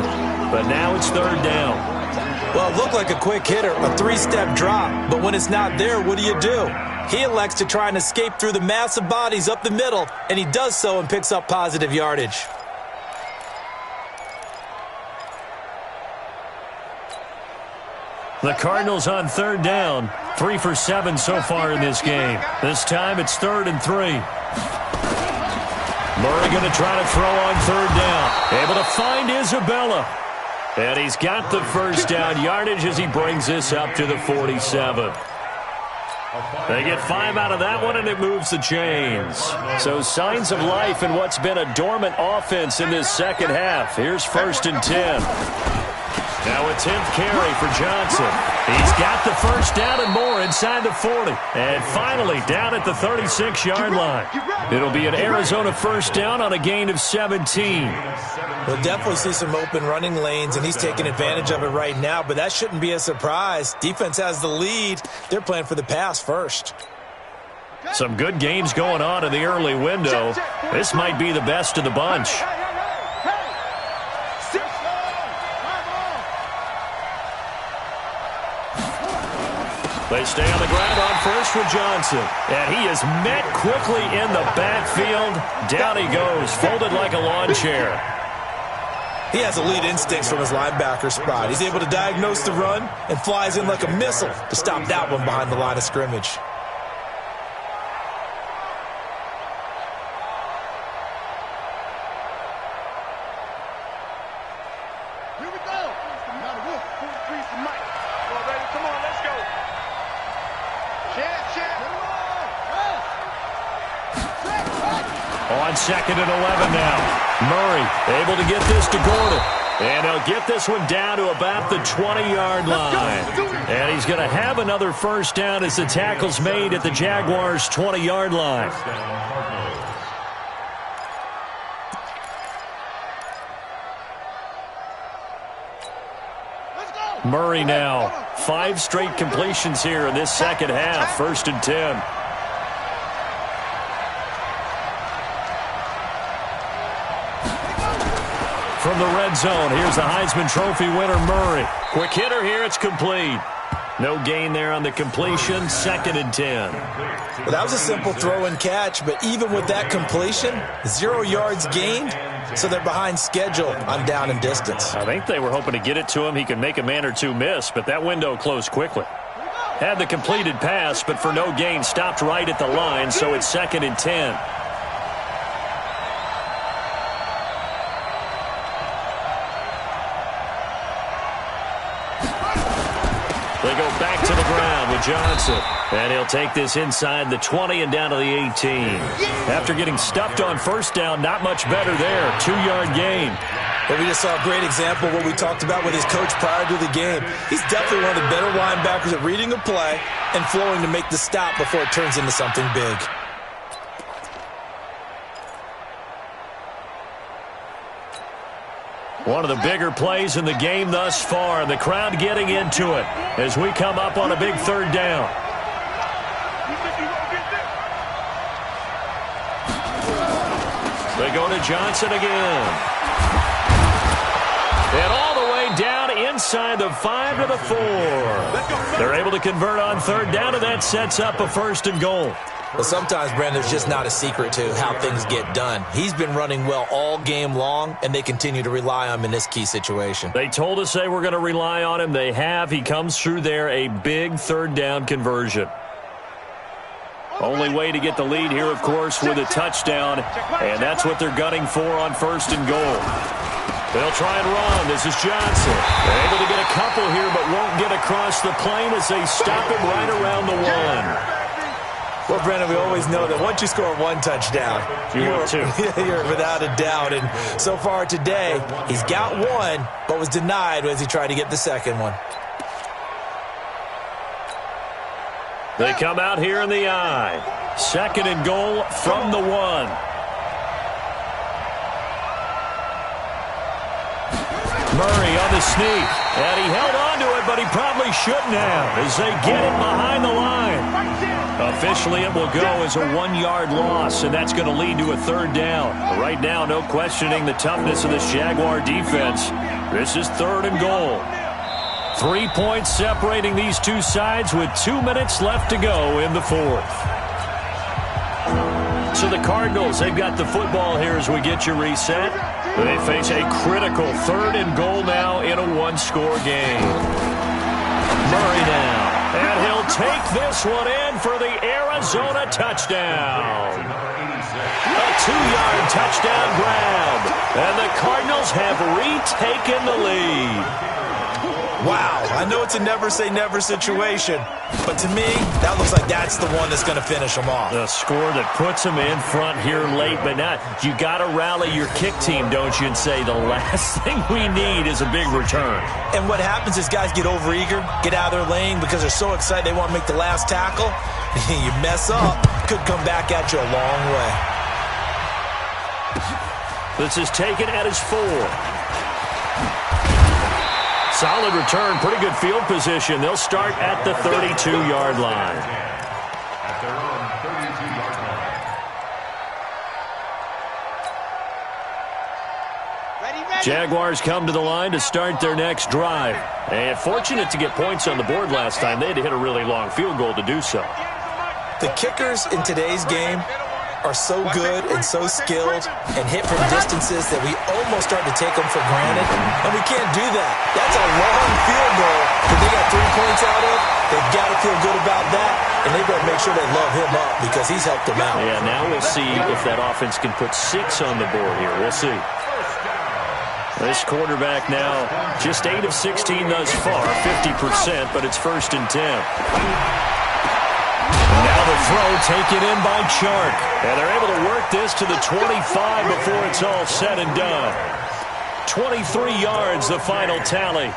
but now it's 3rd down. Well, it looked like a quick hitter, a 3-step drop, but when it's not there, what do? He elects to try and escape through the massive bodies up the middle, and he does so and picks up positive yardage. The Cardinals on 3rd down, 3 for 7 so far in this game. This time it's 3rd and 3. Murray going to try to throw on 3rd down. Able to find Isabella. And he's got the first down yardage as he brings this up to the 47. They get 5 out of that one, and it moves the chains. So signs of life in what's been a dormant offense in this second half. Here's 1st and 10. Now a 10th carry for Johnson. He's got the first down and more inside the 40. And finally down at the 36-yard line. It'll be an Arizona first down on a gain of 17. We'll definitely see some open running lanes, and he's taking advantage of it right now, but that shouldn't be a surprise. Defense has the lead. They're playing for the pass first. Some good games going on in the early window. This might be the best of the bunch. They stay on the ground on first with Johnson. And he is met quickly in the backfield. Down he goes, folded like a lawn chair. He has elite instincts from his linebacker spot. He's able to diagnose the run and flies in like a missile to stop that one behind the line of scrimmage. Here we go. Now the wolf, 43's the mic. Come on, baby. Come on, let's go. On 2nd and 11 now. Murray able to get this to Gordon. And he'll get this one down to about the 20-yard line. And he's going to have another first down as the tackle's made at the Jaguars' 20-yard line. Murray now. 5 straight completions here in this second half. 1st and 10. From the red zone, here's the Heisman Trophy winner, Murray. Quick hitter here, it's complete. No gain there on the completion, 2nd and 10. Well, that was a simple throw and catch, but even with that completion, 0 yards gained, so they're behind schedule on down and distance. I think they were hoping to get it to him. He could make a man or two miss, but that window closed quickly. Had the completed pass, but for no gain, stopped right at the line, so it's 2nd and 10. They go back to the ground with Johnson. And he'll take this inside the 20 and down to the 18. After getting stuffed on first down, not much better there. 2-yard gain. But we just saw a great example of what we talked about with his coach prior to the game. He's definitely one of the better linebackers at reading a play and flowing to make the stop before it turns into something big. One of the bigger plays in the game thus far. The crowd getting into it as we come up on a big 3rd down. They go to Johnson again. And all the way down inside the 5 to the 4. They're able to convert on 3rd down, and that sets up a 1st and goal. Well, sometimes, Brandon, there's just not a secret to how things get done. He's been running well all game long, and they continue to rely on him in this key situation. They told us they were going to rely on him. They have. He comes through there, a big third down conversion. Only way to get the lead here, of course, with a touchdown, and that's what they're gunning for on 1st and goal. They'll try and run. This is Johnson. They're able to get a couple here, but won't get across the plane as they stop him right around the 1. Well, Brandon, we always know that once you score one touchdown, you're without a doubt. And so far today, he's got one, but was denied as he tried to get the second one. They come out here in the I. 2nd and goal from the 1. Murray on the sneak, and he held on to it, but he probably shouldn't have as they get him behind the line. Officially, it will go as a 1-yard loss, and that's going to lead to a 3rd down. But right now, no questioning the toughness of this Jaguar defense. This is 3rd and goal. 3 points separating these two sides with 2 minutes left to go in the 4th. So the Cardinals, they've got the football here as we get you reset. They face a critical 3rd and goal now in a 1-score game. Murray now. And he'll take this one in for the Arizona touchdown. A 2-yard touchdown grab. And the Cardinals have retaken the lead. Wow, I know it's a never-say-never situation, but to me, that looks like that's the one that's going to finish them off. The score that puts them in front here late, but not. You got to rally your kick team, don't you, and say the last thing we need is a big return. And what happens is guys get overeager, get out of their lane because they're so excited they want to make the last tackle. You mess up, could come back at you a long way. This is taken at his 4. Solid return, pretty good field position. They'll start at the 32-yard line. At their own 32-yard line. Jaguars come to the line to start their next drive. And fortunate to get points on the board last time. They had to hit a really long field goal to do so. The kickers in today's game are so good and so skilled and hit from distances that we almost start to take them for granted, and we can't do that. That's a long field goal that they got 3 points out of. They've got to feel good about that, and they've got to make sure they love him up because he's helped them out. Yeah, now we'll see if that offense can put 6 on the board here. We'll see. This quarterback now just 8 of 16 thus far, 50%, but it's 1st and 10. Now the throw taken in by Chark. And they're able to work this to the 25 before it's all said and done. 23 yards, the final tally.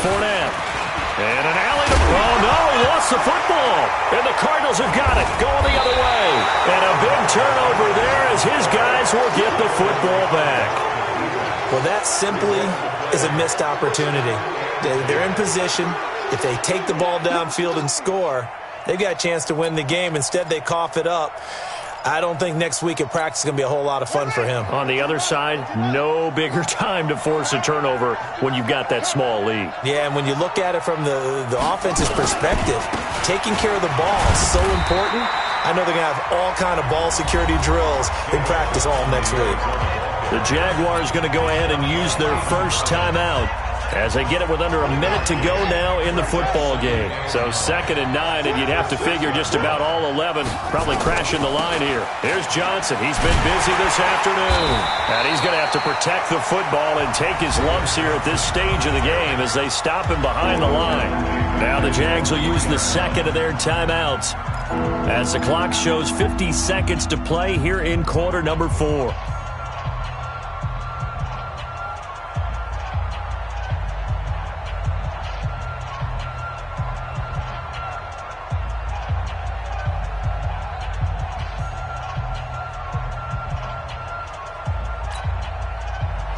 Fournette. And an alley to... Oh, no, he lost the football. And the Cardinals have got it, going the other way. And a big turnover there as his guys will get the football back. Well, that simply is a missed opportunity. They're in position. If they take the ball downfield and score, they've got a chance to win the game. Instead, they cough it up. I don't think next week at practice is going to be a whole lot of fun for him. On the other side, no bigger time to force a turnover when you've got that small lead. Yeah, and when you look at it from the offense's perspective, taking care of the ball is so important. I know they're going to have all kind of ball security drills in practice all next week. The Jaguars going to go ahead and use their first timeout as they get it with under a minute to go now in the football game. So 2nd and 9, and you'd have to figure just about all 11 probably crashing the line here. Here's Johnson. He's been busy this afternoon. And he's going to have to protect the football and take his lumps here at this stage of the game as they stop him behind the line. Now the Jags will use the second of their timeouts as the clock shows 50 seconds to play here in quarter number 4.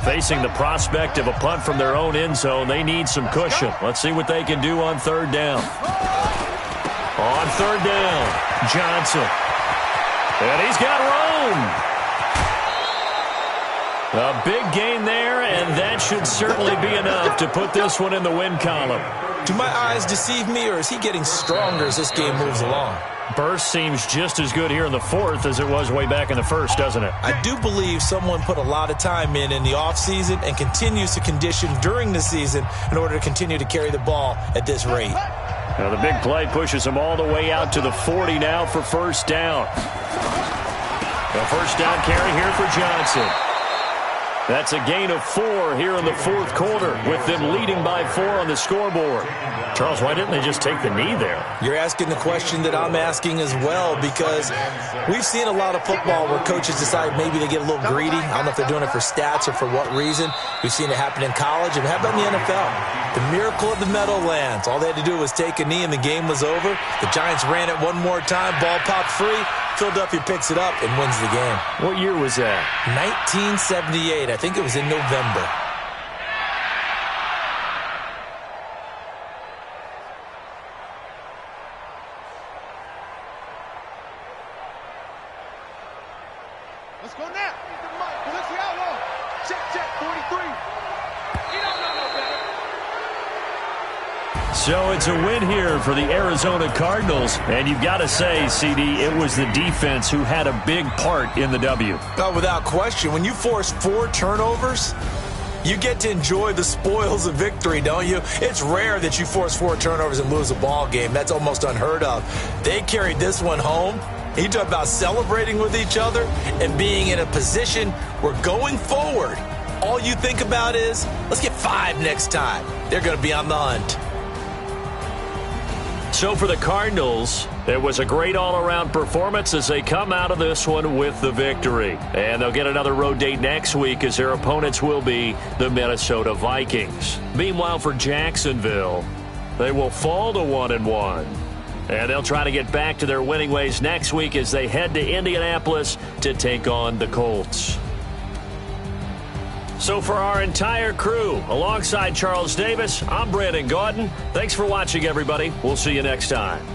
Facing the prospect of a punt from their own end zone, they need some cushion. Let's see what they can do on 3rd down. On 3rd down, Johnson. And he's got room. A big gain there, and that should certainly be enough to put this one in the win column. Do my eyes deceive me, or is he getting stronger as this game moves along? Burst seems just as good here in the fourth as it was way back in the first, doesn't it? I do believe someone put a lot of time in the offseason and continues to condition during the season in order to continue to carry the ball at this rate. Now the big play pushes him all the way out to the 40 now for first down. A first down carry here for Johnson. That's a gain of 4 here in the fourth quarter with them leading by 4 on the scoreboard. Charles, why didn't they just take the knee there? You're asking the question that I'm asking as well, because we've seen a lot of football where coaches decide maybe to get a little greedy. I don't know if they're doing it for stats or for what reason. We've seen it happen in college, and how about in the NFL? The miracle of the Meadowlands. All they had to do was take a knee and the game was over. The Giants ran it one more time, ball popped free. Philadelphia picks it up and wins the game. What year was that? 1978. I think it was in November. Let's go now. Let's see how long. Check, 43. You don't know no better. So it's a win here for the Arizona Cardinals. And you've got to say, CD, it was the defense who had a big part in the W. Oh, without question. When you force 4 turnovers, you get to enjoy the spoils of victory, don't you? It's rare that you force 4 turnovers and lose a ball game. That's almost unheard of. They carried this one home. You talk about celebrating with each other and being in a position where going forward, all you think about is, let's get 5 next time. They're going to be on the hunt. So for the Cardinals, it was a great all-around performance as they come out of this one with the victory. And they'll get another road date next week as their opponents will be the Minnesota Vikings. Meanwhile, for Jacksonville, they will fall to 1-1. And they'll try to get back to their winning ways next week as they head to Indianapolis to take on the Colts. So for our entire crew, alongside Charles Davis, I'm Brandon Gaudin. Thanks for watching, everybody. We'll see you next time.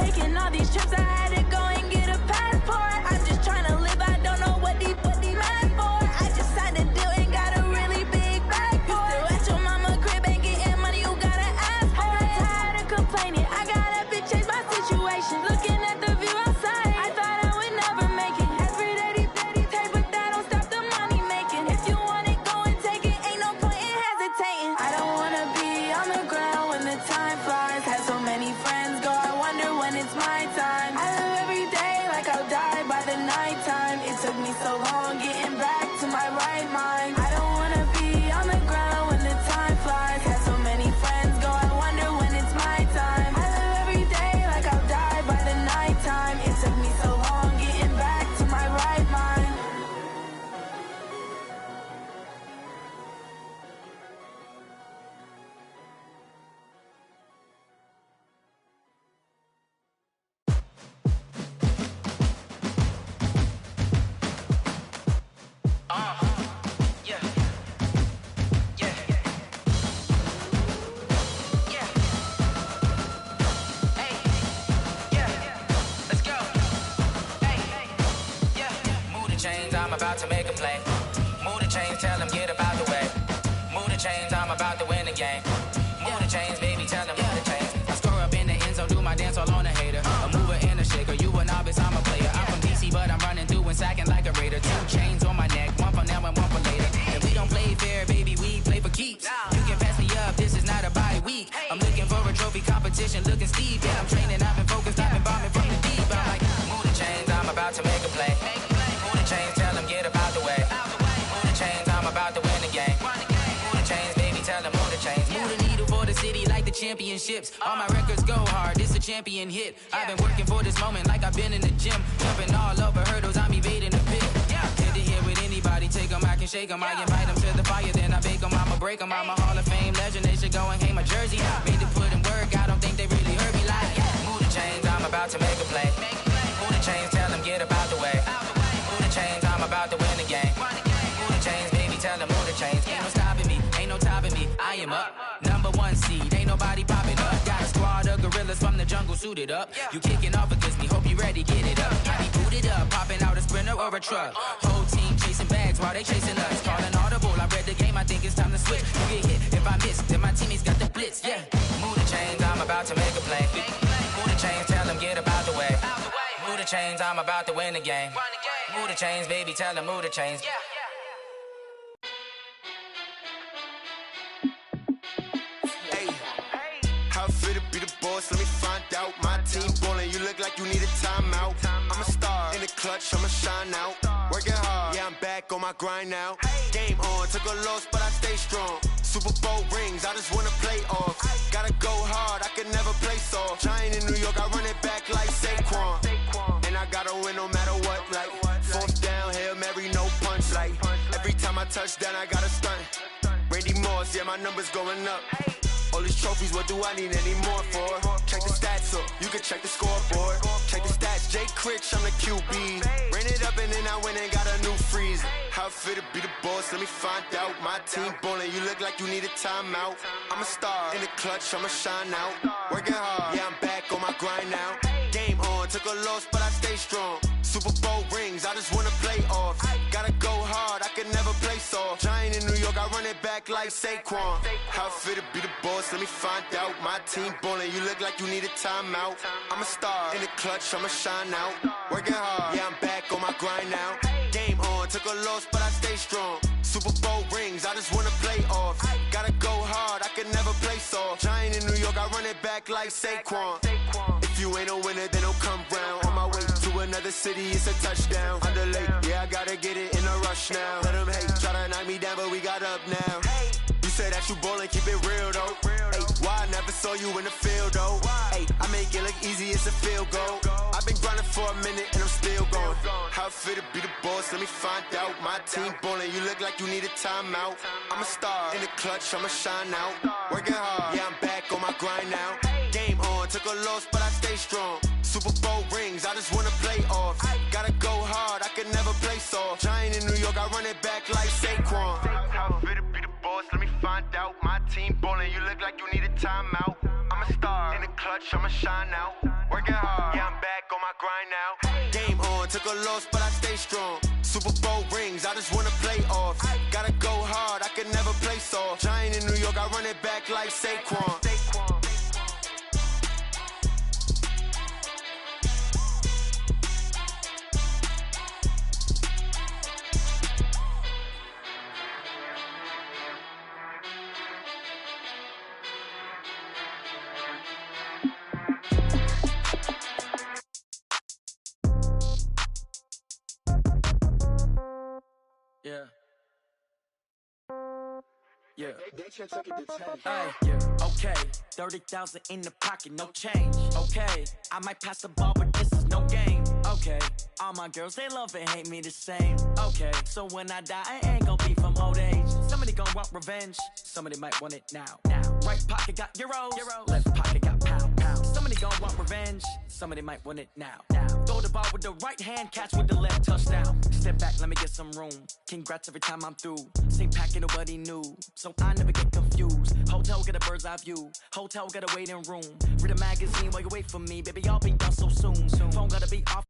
taking all these trips, I had to go and get a passport. I'm just trying to live, I don't know what these mad for. I just signed a deal and got a really big bag for it. You still at your mama crib and getting money, you gotta ask for it. I'm tired of complaining, I gotta bitch change my situation. Looking at the view outside, I thought I would never make it. Every day these take, but that don't stop the money making. If you want it, go and take it, ain't no point in hesitating. I don't wanna be on the ground when the time flies. Had so many friends go, I wonder when it's my time. I live every day like I'll die by the nighttime. It took me so long getting back to my right mind. I don't wanna be on the ground when the time flies. Had so many friends go, I wonder when it's my time. I live every day like I'll die by the nighttime. It took me so long getting back to my right mind. I'm about to make a play. Move the chains, tell them get about the way. Move the chains, I'm about to win the game. Move the chains, baby, tell them move the chains. I score up in the end zone, do my dance all on a hater. A mover and a shaker, you a novice, I'm a player. I'm from DC, but I'm running through and sacking like a raider. 2 chains on my neck, one for now and one for later. And we don't play fair, baby, we play for keeps. You can pass me up, this is not a bye week. I'm looking for a trophy competition, looking steep. Yeah, I'm training, I've been focused, I've been bombing from the deep. I'm like, move the chains, I'm about to make a play. Move the chains, tell them get about the way. Move the chains, I'm about to win the game. Move the chains, baby, tell them move the chains. Move the needle for the city like the championships. All my records go hard, this a champion hit. I've been working for this moment like I've been in the gym. Jumping all over hurdles, I'm evading the pit. Head to head with anybody, take them, I can shake them. I invite them to the fire, then I bake them, I'ma break them. I'm a Hall of Fame legend, they should go and hang my jersey. Made to put in work, I don't think they really heard me like. Move the chains, I'm about to make a play. Move the chains, tell them get about the way. Move the chains, I'm about to win the game. Move the chains, baby, tell them move the chains. Ain't no stopping me, ain't no topping me. I am up, number 1 seed, ain't nobody popping up. Got a squad of gorillas from the jungle suited up. You kicking off against me, hope you ready, get it up. I be booted up, popping out a sprinter or a truck. Whole team chasing bags while they chasing us. Calling audible, I read the game, I think it's time to switch. You get hit, if I miss, then my teammates got the blitz, yeah. Move the chains, I'm about to make a play. Move the chains, tell them get about the way. Move the chains, I'm about to win the game. Move the chains, baby, tell them move the chains. Hey, how fit to be the boss? Let me find out. My team ballin', you look like you need a timeout. I'm a star in the clutch, I'ma shine out. Working hard, yeah, I'm back on my grind now. Game on, took a loss, but I stay strong. Super Bowl rings, I just wanna play off. Gotta go hard, I can never play soft. Giant in New York, I run it back like Saquon. And I gotta win no matter what, like 4th down, Hail Mary, no punch. Like every time I touch down, I gotta stunt. Randy Moss, yeah, my numbers going up. All these trophies, what do I need any more for? Check the stats up, you can check the scoreboard. Check the stats, Jay Critch, I'm the QB. Ran it up and then I went and got a new freeze. How fit to be the boss, let me find out. My team ballin', you look like you need a timeout. I'm a star in the clutch, I'ma shine out. Working hard, yeah, I'm back on my grind now. Game on, took a loss, but I stay strong. Super Bowl rings, I just wanna play off. Gotta go hard, I can never play soft. Giant in New York, I run it back like Saquon. How fit to be the boss, let me find out. My team ballin', you look like you need a timeout. I'm a star in the clutch, I'ma shine out. Working hard, yeah, I'm back on my grind now. Game on, took a loss, but I stay strong. Super Bowl rings, I just wanna play off. Gotta go hard, I can never play soft. Giant in New York, I run it back like Saquon. If you ain't a winner, then don't come round. On my way to another city, it's a touchdown. Underlay, yeah, I gotta get it in a rush now. Let them hate, try to knock me down, but we got up now. You said that you ballin', keep it real though. Hey, why I never saw you in the field though? Hey, I make it look easy, it's a field goal. I've been grinding for a minute and I'm still going. How fit to be the boss, let me find out. My team ballin', you look like you need a timeout. I'm a star in the clutch, I'ma shine out. Working hard, yeah, I'm back on my grind now. Game on, took a loss, but I stay strong. Super Bowl rings, I just wanna play off. Gotta go hard, I can never play soft. Giant in New York, I run it back like Saquon. How fit to be the boss, let me find out. My team ballin', you look like you need a timeout. I'm a star in the clutch, I'ma shine out. working hard. Yeah, I'm back on my grind now. Game on, took a loss, but I stay strong. Super Bowl rings, I just wanna play off. Gotta go hard, I can never play soft. Giant in New York, I run it back like Saquon. Yeah. Yeah. Hey, yeah. Okay. 30,000 in the pocket, no change. Okay. I might pass the ball, but this is no game. Okay. All my girls, they love and hate me the same. Okay. So when I die, I ain't gon' be from old age. Somebody gon' want revenge. Somebody might want it now. Right pocket got euros. Left pocket got pound. Somebody gon' want revenge. Somebody might want it now. Throw the ball with the right hand, catch with the left, touchdown. Step back, let me get some room. Congrats every time I'm through. Same packet, nobody knew, so I never get confused. Hotel get a bird's eye view. Hotel got a waiting room. Read a magazine while you wait for me, baby. I'll be done so soon. Phone gotta be off.